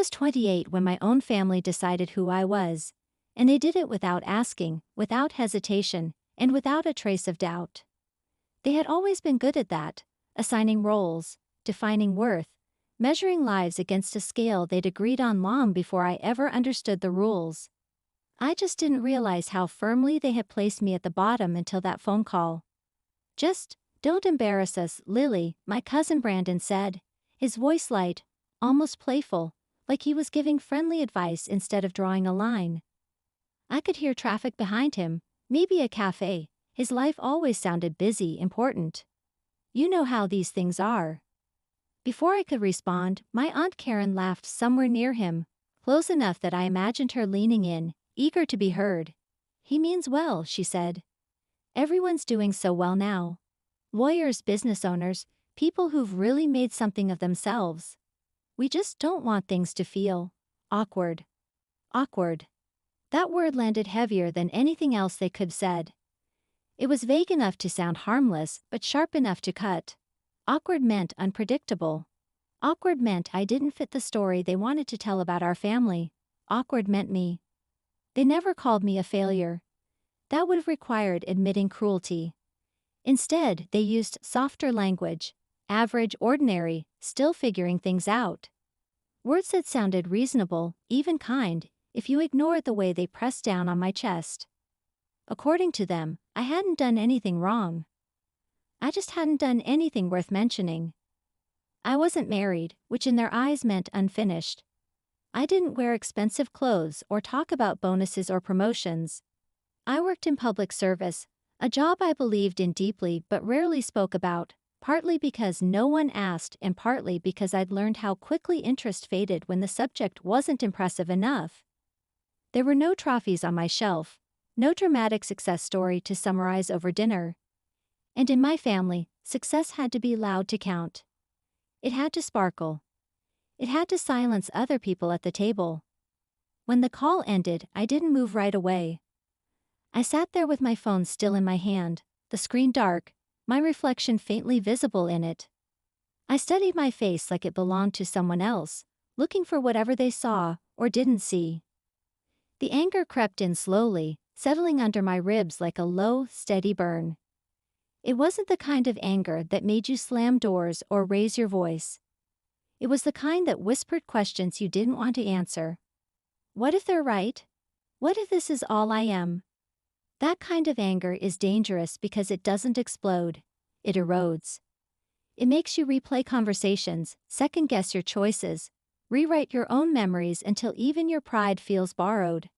was 28 when my own family decided who I was, and they did it without asking, without hesitation, and without a trace of doubt. They had always been good at that, assigning roles, defining worth, measuring lives against a scale they'd agreed on long before I ever understood the rules. I just didn't realize how firmly they had placed me at the bottom until that phone call. "Just don't embarrass us, Lily," my cousin Brandon said, his voice light, almost playful, like he was giving friendly advice instead of drawing a line. I could hear traffic behind him, maybe a cafe. His life always sounded busy, important. You know how these things are. Before I could respond, my Aunt Karen laughed somewhere near him, close enough that I imagined her leaning in, eager to be heard. "He means well," she said. "Everyone's doing so well now. Lawyers, business owners, people who've really made something of themselves. We just don't want things to feel awkward." Awkward. That word landed heavier than anything else they could have said. It was vague enough to sound harmless, but sharp enough to cut. Awkward meant unpredictable. Awkward meant I didn't fit the story they wanted to tell about our family. Awkward meant me. They never called me a failure. That would have required admitting cruelty. Instead, they used softer language, average, ordinary, still figuring things out. Words that sounded reasonable, even kind, if you ignored the way they pressed down on my chest. According to them, I hadn't done anything wrong. I just hadn't done anything worth mentioning. I wasn't married, which in their eyes meant unfinished. I didn't wear expensive clothes or talk about bonuses or promotions. I worked in public service, a job I believed in deeply but rarely spoke about, partly because no one asked and partly because I'd learned how quickly interest faded when the subject wasn't impressive enough. There were no trophies on my shelf, no dramatic success story to summarize over dinner. And in my family, success had to be loud to count. It had to sparkle. It had to silence other people at the table. When the call ended, I didn't move right away. I sat there with my phone still in my hand, the screen dark, my reflection faintly visible in it. I studied my face like it belonged to someone else, looking for whatever they saw or didn't see. The anger crept in slowly, settling under my ribs like a low, steady burn. It wasn't the kind of anger that made you slam doors or raise your voice. It was the kind that whispered questions you didn't want to answer. What if they're right? What if this is all I am? That kind of anger is dangerous because it doesn't explode. It erodes. It makes you replay conversations, second-guess your choices, rewrite your own memories until even your pride feels borrowed.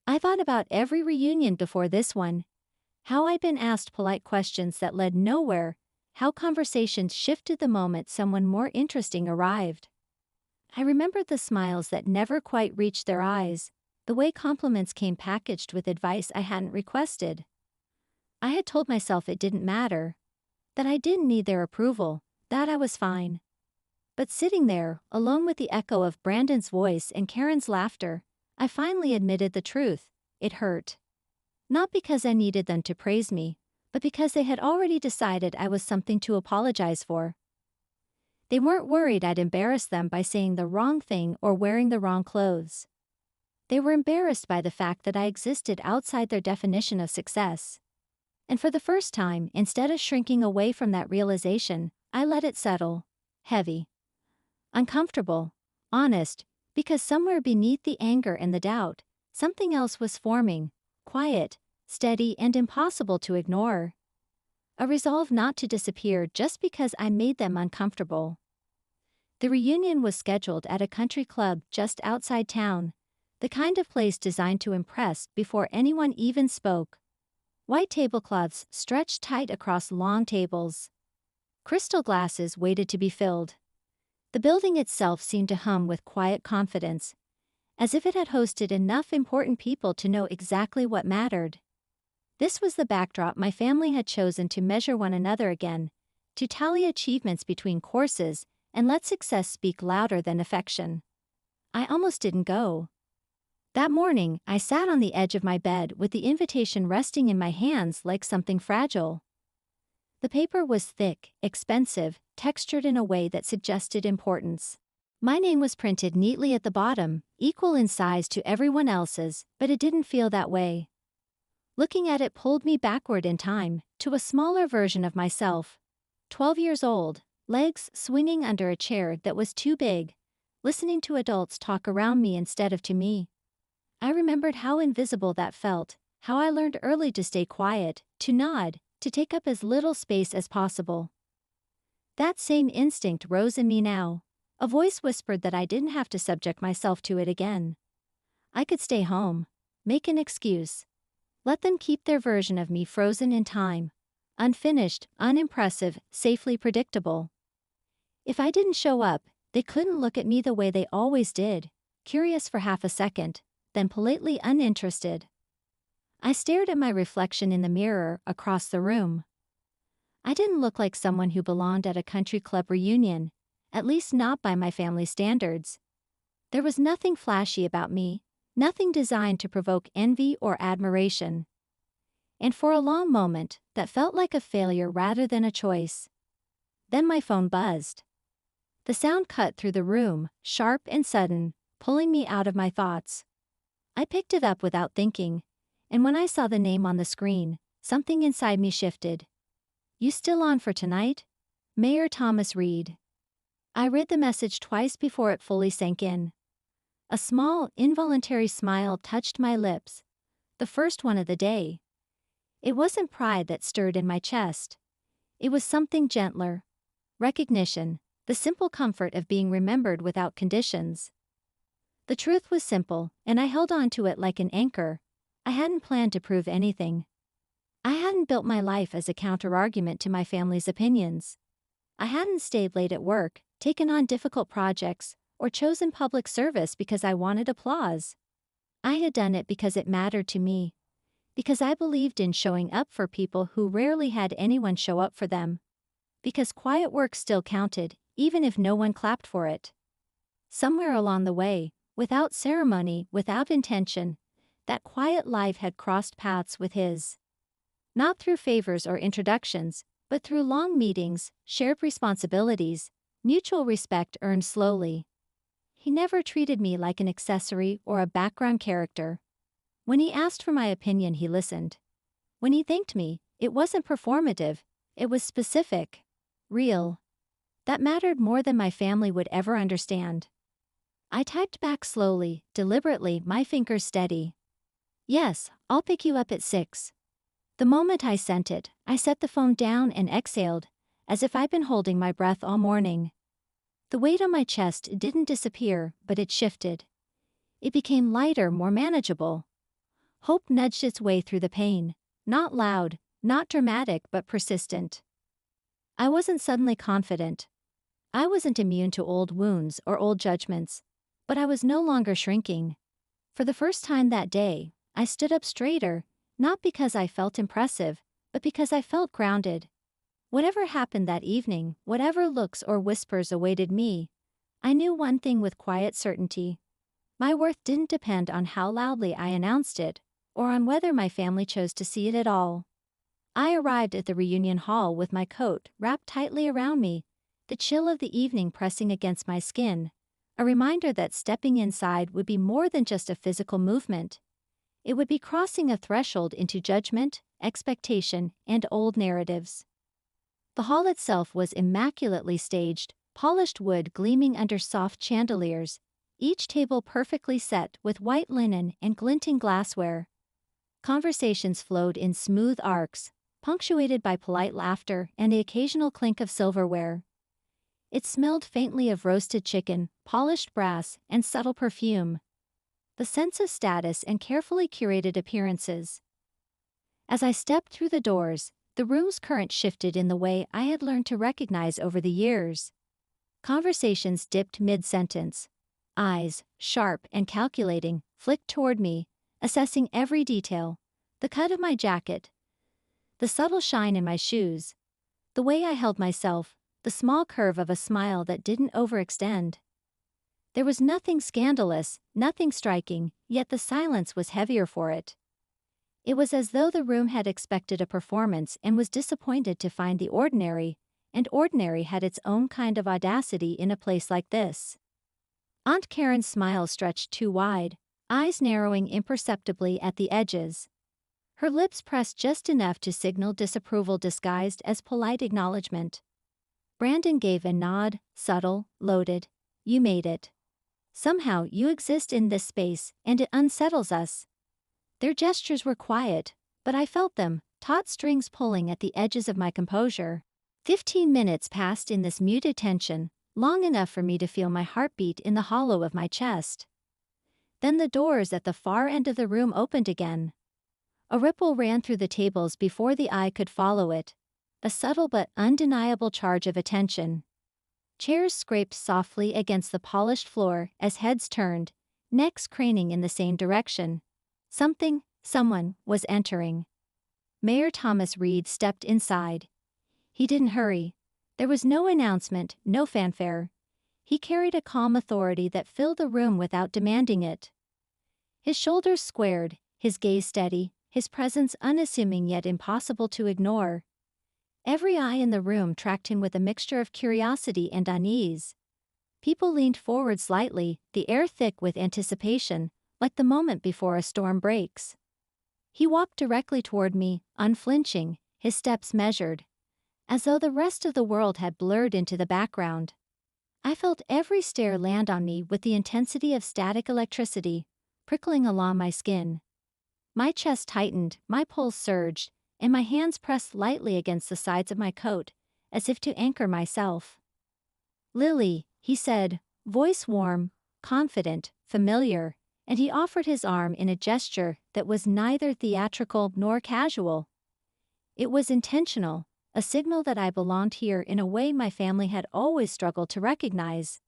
I thought about every reunion before this one. How I'd been asked polite questions that led nowhere, how conversations shifted the moment someone more interesting arrived. I remembered the smiles that never quite reached their eyes, the way compliments came packaged with advice I hadn't requested. I had told myself it didn't matter, that I didn't need their approval, that I was fine. But sitting there, alone with the echo of Brandon's voice and Karen's laughter, I finally admitted the truth. It hurt. Not because I needed them to praise me, but because they had already decided I was something to apologize for. They weren't worried I'd embarrass them by saying the wrong thing or wearing the wrong clothes. They were embarrassed by the fact that I existed outside their definition of success. And for the first time, instead of shrinking away from that realization, I let it settle. Heavy. Uncomfortable. Honest. Because somewhere beneath the anger and the doubt, something else was forming. Quiet, steady, and impossible to ignore. A resolve not to disappear just because I made them uncomfortable. The reunion was scheduled at a country club just outside town, the kind of place designed to impress before anyone even spoke. White tablecloths stretched tight across long tables. Crystal glasses waited to be filled. The building itself seemed to hum with quiet confidence, as if it had hosted enough important people to know exactly what mattered. This was the backdrop my family had chosen to measure one another again, to tally achievements between courses and let success speak louder than affection. I almost didn't go. That morning, I sat on the edge of my bed with the invitation resting in my hands like something fragile. The paper was thick, expensive, textured in a way that suggested importance. My name was printed neatly at the bottom, equal in size to everyone else's, but it didn't feel that way. Looking at it pulled me backward in time, to a smaller version of myself. 12 years old, legs swinging under a chair that was too big, listening to adults talk around me instead of to me. I remembered how invisible that felt, how I learned early to stay quiet, to nod, to take up as little space as possible. That same instinct rose in me now. A voice whispered that I didn't have to subject myself to it again. I could stay home, make an excuse. Let them keep their version of me frozen in time. Unfinished, unimpressive, safely predictable. If I didn't show up, they couldn't look at me the way they always did, curious for half a second, then politely uninterested. I stared at my reflection in the mirror across the room. I didn't look like someone who belonged at a country club reunion, at least not by my family standards. There was nothing flashy about me, nothing designed to provoke envy or admiration. And for a long moment, that felt like a failure rather than a choice. Then my phone buzzed. The sound cut through the room, sharp and sudden, pulling me out of my thoughts. I picked it up without thinking, and when I saw the name on the screen, something inside me shifted. "You still on for tonight? Mayor Thomas Reed." I read the message twice before it fully sank in. A small, involuntary smile touched my lips. The first one of the day. It wasn't pride that stirred in my chest. It was something gentler. Recognition, the simple comfort of being remembered without conditions. The truth was simple, and I held on to it like an anchor. I hadn't planned to prove anything. I hadn't built my life as a counter-argument to my family's opinions. I hadn't stayed late at work, taken on difficult projects, or chosen public service because I wanted applause. I had done it because it mattered to me. Because I believed in showing up for people who rarely had anyone show up for them. Because quiet work still counted, even if no one clapped for it. Somewhere along the way, without ceremony, without intention, that quiet life had crossed paths with his. Not through favors or introductions, but through long meetings, shared responsibilities, mutual respect earned slowly. He never treated me like an accessory or a background character. When he asked for my opinion, he listened. When he thanked me, it wasn't performative, it was specific, real. That mattered more than my family would ever understand. I typed back slowly, deliberately, my fingers steady. "Yes, I'll pick you up at 6. The moment I sent it, I set the phone down and exhaled, as if I'd been holding my breath all morning. The weight on my chest didn't disappear, but it shifted. It became lighter, more manageable. Hope nudged its way through the pain, not loud, not dramatic, but persistent. I wasn't suddenly confident. I wasn't immune to old wounds or old judgments, but I was no longer shrinking. For the first time that day, I stood up straighter, not because I felt impressive, but because I felt grounded. Whatever happened that evening, whatever looks or whispers awaited me, I knew one thing with quiet certainty. My worth didn't depend on how loudly I announced it, or on whether my family chose to see it at all. I arrived at the reunion hall with my coat wrapped tightly around me, the chill of the evening pressing against my skin, a reminder that stepping inside would be more than just a physical movement. It would be crossing a threshold into judgment, expectation, and old narratives. The hall itself was immaculately staged, polished wood gleaming under soft chandeliers, each table perfectly set with white linen and glinting glassware. Conversations flowed in smooth arcs, punctuated by polite laughter and the occasional clink of silverware. It smelled faintly of roasted chicken, polished brass, and subtle perfume. The sense of status and carefully curated appearances. As I stepped through the doors, the room's current shifted in the way I had learned to recognize over the years. Conversations dipped mid-sentence. Eyes, sharp and calculating, flicked toward me, assessing every detail, the cut of my jacket, the subtle shine in my shoes, the way I held myself, the small curve of a smile that didn't overextend. There was nothing scandalous, nothing striking, yet the silence was heavier for it. It was as though the room had expected a performance and was disappointed to find the ordinary, and ordinary had its own kind of audacity in a place like this. Aunt Karen's smile stretched too wide, eyes narrowing imperceptibly at the edges. Her lips pressed just enough to signal disapproval disguised as polite acknowledgement. Brandon gave a nod, subtle, loaded. You made it. Somehow you exist in this space, and it unsettles us. Their gestures were quiet, but I felt them, taut strings pulling at the edges of my composure. 15 minutes passed in this muted tension, long enough for me to feel my heartbeat in the hollow of my chest. Then the doors at the far end of the room opened again. A ripple ran through the tables before the eye could follow it, a subtle but undeniable charge of attention. Chairs scraped softly against the polished floor as heads turned, necks craning in the same direction. Someone was entering. Mayor Thomas Reed stepped inside. He didn't hurry. There was no announcement, no fanfare. He carried a calm authority that filled the room without demanding it. His shoulders squared, his gaze steady, his presence unassuming yet impossible to ignore. Every eye in the room tracked him with a mixture of curiosity and unease. People leaned forward slightly, the air thick with anticipation, like the moment before a storm breaks. He walked directly toward me, unflinching, his steps measured, as though the rest of the world had blurred into the background. I felt every stare land on me with the intensity of static electricity, prickling along my skin. My chest tightened, my pulse surged, and my hands pressed lightly against the sides of my coat, as if to anchor myself. Lily, he said, voice warm, confident, familiar, and he offered his arm in a gesture that was neither theatrical nor casual. It was intentional, a signal that I belonged here in a way my family had always struggled to recognize.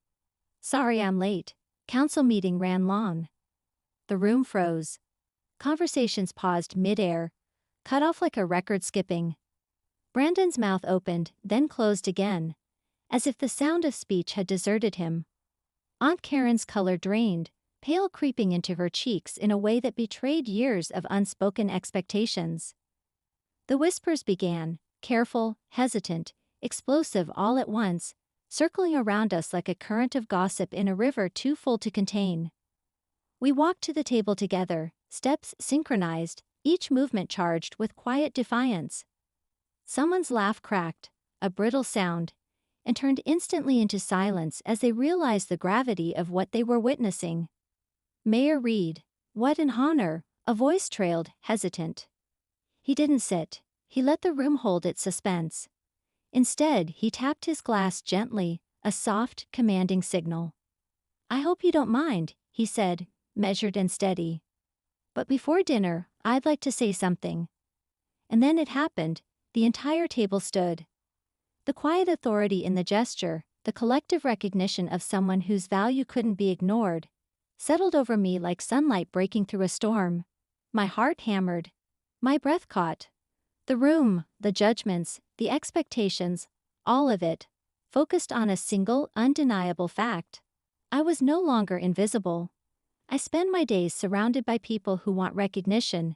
Sorry I'm late. Council meeting ran long. The room froze. Conversations paused mid-air, cut off like a record skipping. Brandon's mouth opened, then closed again, as if the sound of speech had deserted him. Aunt Karen's color drained, pale creeping into her cheeks in a way that betrayed years of unspoken expectations. The whispers began, careful, hesitant, explosive all at once, circling around us like a current of gossip in a river too full to contain. We walked to the table together, steps synchronized, each movement charged with quiet defiance. Someone's laugh cracked, a brittle sound, and turned instantly into silence as they realized the gravity of what they were witnessing. Mayor Reed, what an honor, a voice trailed, hesitant. He didn't sit. He let the room hold its suspense. Instead, he tapped his glass gently, a soft, commanding signal. I hope you don't mind, he said, measured and steady. But before dinner, I'd like to say something. And then it happened, the entire table stood. The quiet authority in the gesture, the collective recognition of someone whose value couldn't be ignored, settled over me like sunlight breaking through a storm. My heart hammered. My breath caught. The room, the judgments, the expectations, all of it, focused on a single, undeniable fact. I was no longer invisible. I spend my days surrounded by people who want recognition.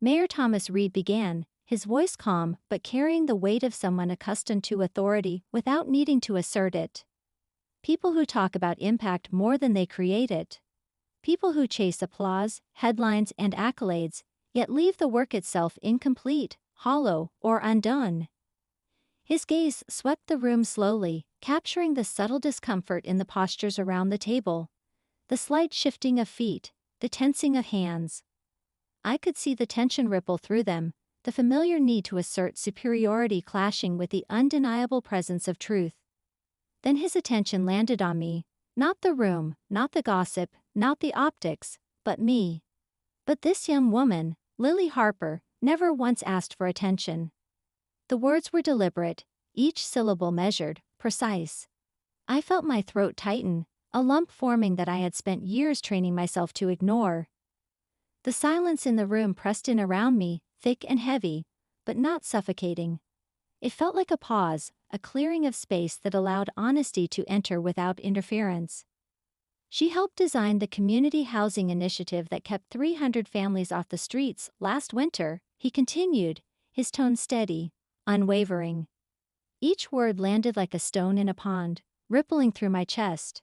Mayor Thomas Reed began, his voice calm but carrying the weight of someone accustomed to authority without needing to assert it. People who talk about impact more than they create it. People who chase applause, headlines, and accolades, yet leave the work itself incomplete, hollow, or undone. His gaze swept the room slowly, capturing the subtle discomfort in the postures around the table. The slight shifting of feet, the tensing of hands. I could see the tension ripple through them, the familiar need to assert superiority clashing with the undeniable presence of truth. Then his attention landed on me, not the room, not the gossip, not the optics, but me. But this young woman, Lily Harper, never once asked for attention. The words were deliberate, each syllable measured, precise. I felt my throat tighten, a lump forming that I had spent years training myself to ignore. The silence in the room pressed in around me, thick and heavy, but not suffocating. It felt like a pause, a clearing of space that allowed honesty to enter without interference. She helped design the community housing initiative that kept 300 families off the streets last winter, he continued, his tone steady, unwavering. Each word landed like a stone in a pond, rippling through my chest.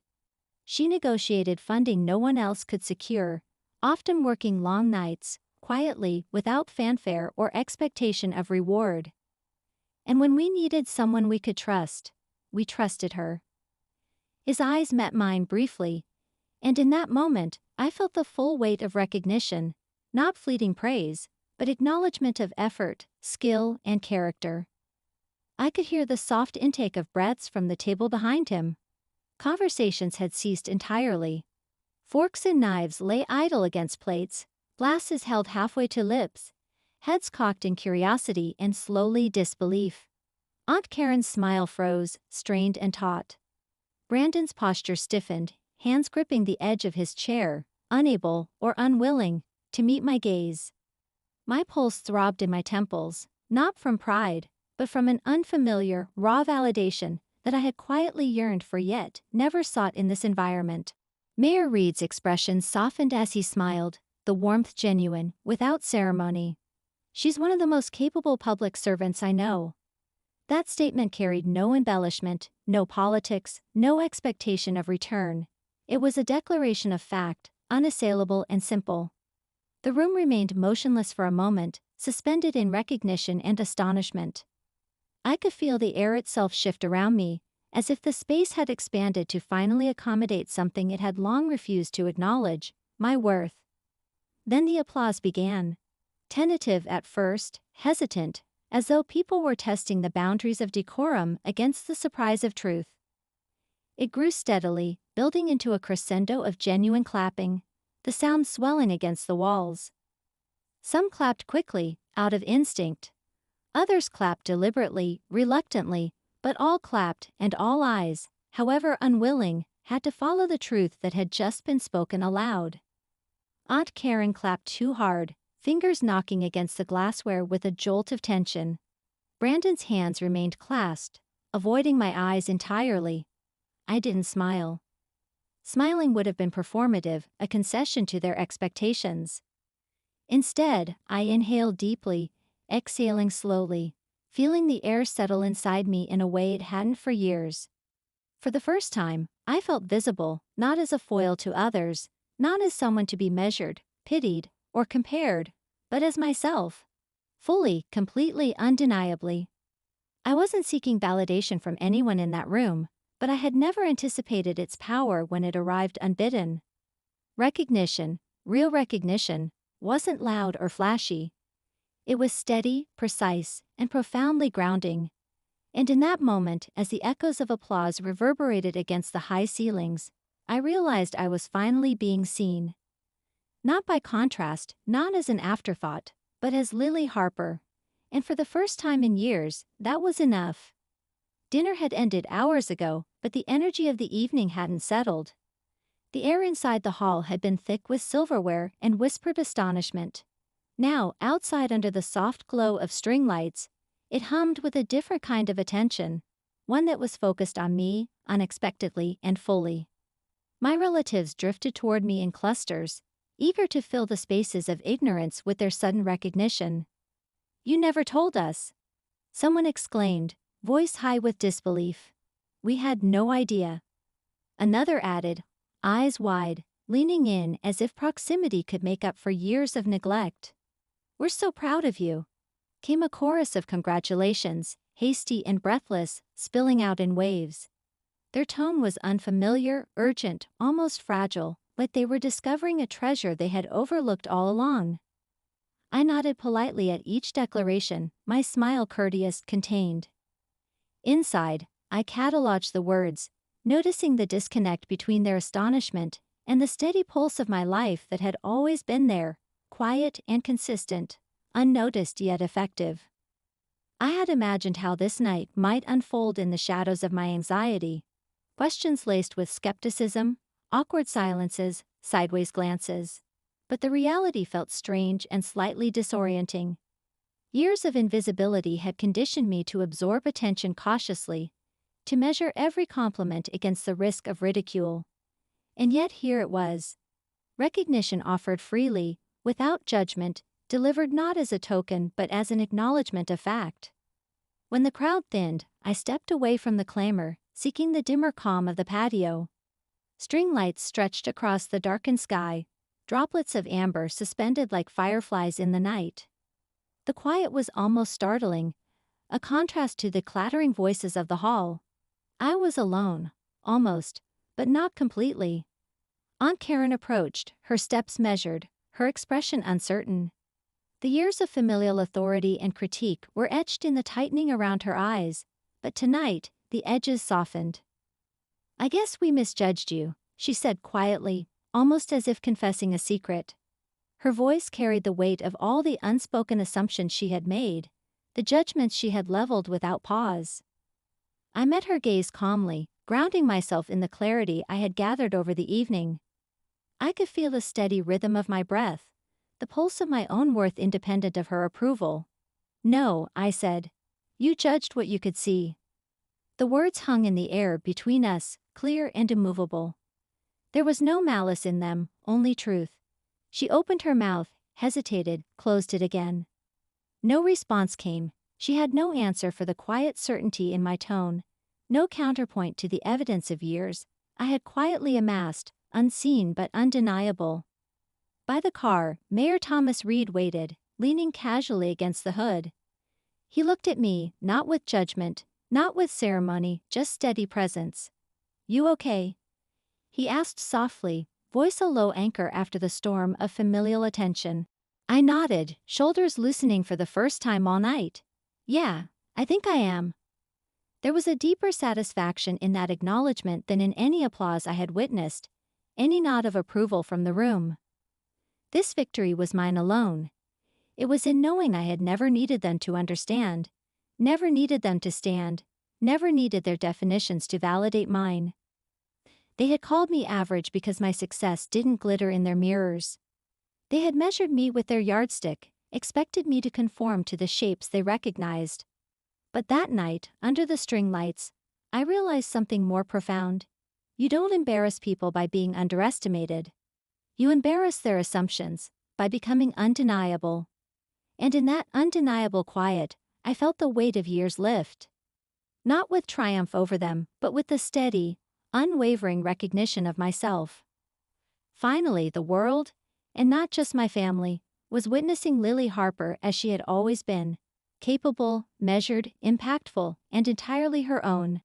She negotiated funding no one else could secure, often working long nights, quietly, without fanfare or expectation of reward. And when we needed someone we could trust, we trusted her. His eyes met mine briefly, and in that moment, I felt the full weight of recognition, not fleeting praise, but acknowledgement of effort, skill, and character. I could hear the soft intake of breaths from the table behind him. Conversations had ceased entirely. Forks and knives lay idle against plates, glasses held halfway to lips, heads cocked in curiosity and slowly disbelief. Aunt Karen's smile froze, strained and taut. Brandon's posture stiffened, hands gripping the edge of his chair, unable, or unwilling, to meet my gaze. My pulse throbbed in my temples, not from pride, but from an unfamiliar, raw validation that I had quietly yearned for yet never sought in this environment. Mayor Reed's expression softened as he smiled, the warmth genuine, without ceremony. She's one of the most capable public servants I know. That statement carried no embellishment, no politics, no expectation of return. It was a declaration of fact, unassailable and simple. The room remained motionless for a moment, suspended in recognition and astonishment. I could feel the air itself shift around me, as if the space had expanded to finally accommodate something it had long refused to acknowledge, my worth. Then the applause began. Tentative at first, hesitant, as though people were testing the boundaries of decorum against the surprise of truth. It grew steadily, building into a crescendo of genuine clapping, the sound swelling against the walls. Some clapped quickly, out of instinct. Others clapped deliberately, reluctantly, but all clapped, and all eyes, however unwilling, had to follow the truth that had just been spoken aloud. Aunt Karen clapped too hard, fingers knocking against the glassware with a jolt of tension. Brandon's hands remained clasped, avoiding my eyes entirely. I didn't smile. Smiling would have been performative, a concession to their expectations. Instead, I inhaled deeply, exhaling slowly, feeling the air settle inside me in a way it hadn't for years. For the first time, I felt visible, not as a foil to others, not as someone to be measured, pitied, or compared, but as myself. Fully, completely, undeniably. I wasn't seeking validation from anyone in that room, but I had never anticipated its power when it arrived unbidden. Recognition, real recognition, wasn't loud or flashy. It was steady, precise, and profoundly grounding. And in that moment, as the echoes of applause reverberated against the high ceilings, I realized I was finally being seen. Not by contrast, not as an afterthought, but as Lily Harper. And for the first time in years, that was enough. Dinner had ended hours ago, but the energy of the evening hadn't settled. The air inside the hall had been thick with silverware and whispered astonishment. Now, outside under the soft glow of string lights, it hummed with a different kind of attention, one that was focused on me, unexpectedly and fully. My relatives drifted toward me in clusters, eager to fill the spaces of ignorance with their sudden recognition. "You never told us," someone exclaimed, voice high with disbelief. "We had no idea." Another added, eyes wide, leaning in as if proximity could make up for years of neglect. "We're so proud of you." Came a chorus of congratulations, hasty and breathless, spilling out in waves. Their tone was unfamiliar, urgent, almost fragile, like they were discovering a treasure they had overlooked all along. I nodded politely at each declaration, my smile courteous, contained. Inside, I cataloged the words, noticing the disconnect between their astonishment and the steady pulse of my life that had always been there, quiet and consistent, unnoticed yet effective. I had imagined how this night might unfold in the shadows of my anxiety. Questions laced with skepticism, awkward silences, sideways glances. But the reality felt strange and slightly disorienting. Years of invisibility had conditioned me to absorb attention cautiously, to measure every compliment against the risk of ridicule. And yet here it was. Recognition offered freely, without judgment, delivered not as a token but as an acknowledgement of fact. When the crowd thinned, I stepped away from the clamor, seeking the dimmer calm of the patio. String lights stretched across the darkened sky, droplets of amber suspended like fireflies in the night. The quiet was almost startling, a contrast to the clattering voices of the hall. I was alone, almost, but not completely. Aunt Karen approached, her steps measured, her expression uncertain. The years of familial authority and critique were etched in the tightening around her eyes, but tonight, the edges softened. "I guess we misjudged you," she said quietly, almost as if confessing a secret. Her voice carried the weight of all the unspoken assumptions she had made, the judgments she had leveled without pause. I met her gaze calmly, grounding myself in the clarity I had gathered over the evening. I could feel the steady rhythm of my breath, the pulse of my own worth independent of her approval. "No," I said. "You judged what you could see." The words hung in the air between us, clear and immovable. There was no malice in them, only truth. She opened her mouth, hesitated, closed it again. No response came. She had no answer for the quiet certainty in my tone, no counterpoint to the evidence of years I had quietly amassed, unseen but undeniable. By the car, Mayor Thomas Reed waited, leaning casually against the hood. He looked at me, not with judgment, not with ceremony, just steady presence. "You okay?" he asked softly, voice a low anchor after the storm of familial attention. I nodded, shoulders loosening for the first time all night. "Yeah, I think I am." There was a deeper satisfaction in that acknowledgement than in any applause I had witnessed, any nod of approval from the room. This victory was mine alone. It was in knowing I had never needed them to understand, never needed them to stand, never needed their definitions to validate mine. They had called me average because my success didn't glitter in their mirrors. They had measured me with their yardstick, expected me to conform to the shapes they recognized. But that night, under the string lights, I realized something more profound. You don't embarrass people by being underestimated. You embarrass their assumptions, by becoming undeniable. And in that undeniable quiet, I felt the weight of years lift. Not with triumph over them, but with the steady, unwavering recognition of myself. Finally, the world, and not just my family, was witnessing Lily Harper as she had always been, capable, measured, impactful, and entirely her own.